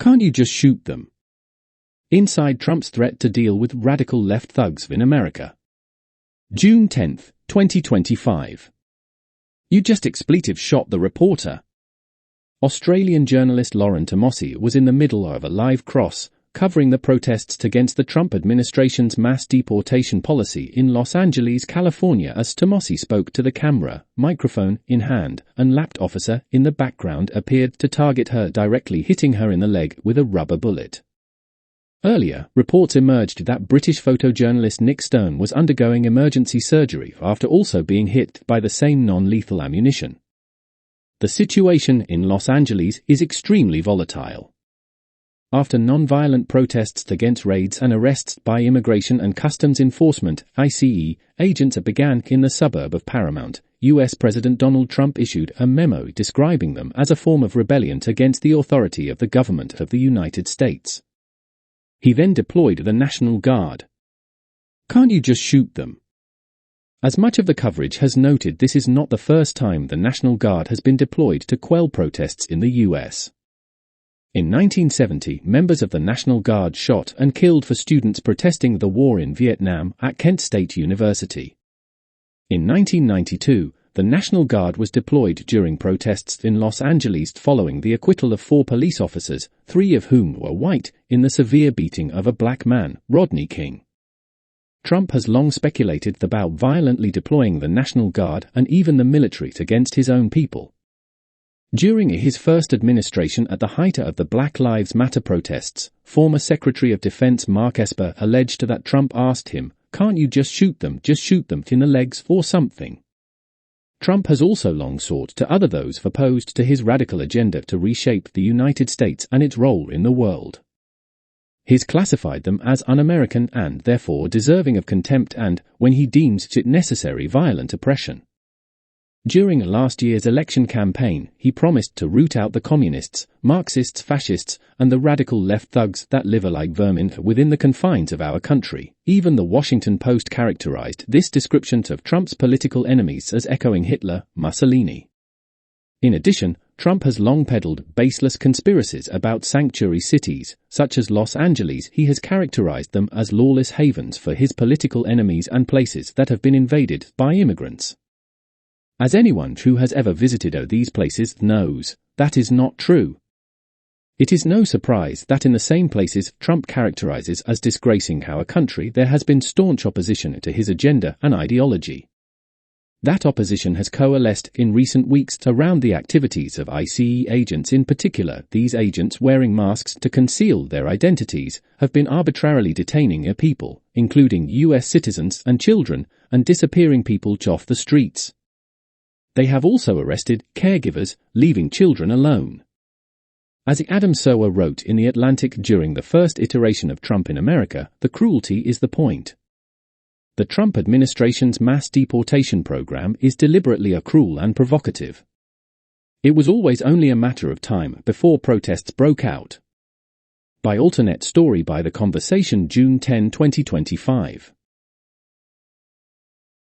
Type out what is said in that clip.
Can't you just shoot them? Inside Trump's threat to deal with radical left thugs in America. June 10, 2025. You just expletive shot the reporter. Australian journalist Lauren Tomassi was in the middle of a live cross, covering the protests against the Trump administration's mass deportation policy in Los Angeles, California, as Tomassi spoke to the camera, microphone in hand. An lapped officer in the background appeared to target her, directly hitting her in the leg with a rubber bullet. Earlier, reports emerged that British photojournalist Nick Stone was undergoing emergency surgery after also being hit by the same non-lethal ammunition. The situation in Los Angeles is extremely volatile. After non-violent protests against raids and arrests by Immigration and Customs Enforcement (ICE) agents began in the suburb of Paramount, U.S. President Donald Trump issued a memo describing them as a form of rebellion against the authority of the government of the United States. He then deployed the National Guard. Can't you just shoot them? As much of the coverage has noted, this is not the first time the National Guard has been deployed to quell protests in the U.S. In 1970, members of the National Guard shot and killed for students protesting the war in Vietnam at Kent State University. In 1992, the National Guard was deployed during protests in Los Angeles following the acquittal of 4 police officers, 3 of whom were white, in the severe beating of a black man, Rodney King. Trump has long speculated about violently deploying the National Guard and even the military against his own people. During his first administration at the height of the Black Lives Matter protests, former Secretary of Defense Mark Esper alleged that Trump asked him, "Can't you just shoot them in the legs or something?" Trump has also long sought to other those opposed to his radical agenda to reshape the United States and its role in the world. He's classified them as un-American and therefore deserving of contempt and, when he deems it necessary, violent oppression. During last year's election campaign, he promised to root out the communists, Marxists, fascists, and the radical left thugs that live like vermin within the confines of our country. Even the Washington Post characterized this description of Trump's political enemies as echoing Hitler, Mussolini. In addition, Trump has long peddled baseless conspiracies about sanctuary cities, such as Los Angeles. He has characterized them as lawless havens for his political enemies and places that have been invaded by immigrants. As anyone who has ever visited these places knows, that is not true. It is no surprise that in the same places Trump characterizes as disgracing our country, there has been staunch opposition to his agenda and ideology. That opposition has coalesced in recent weeks around the activities of ICE agents. In particular, these agents, wearing masks to conceal their identities, have been arbitrarily detaining people, including U.S. citizens and children, and disappearing people off the streets. They have also arrested caregivers, leaving children alone. As Adam Serwer wrote in The Atlantic during the first iteration of Trump in America, the cruelty is the point. The Trump administration's mass deportation program is deliberately cruel and provocative. It was always only a matter of time before protests broke out. By alternate story by The Conversation, June 10, 2025.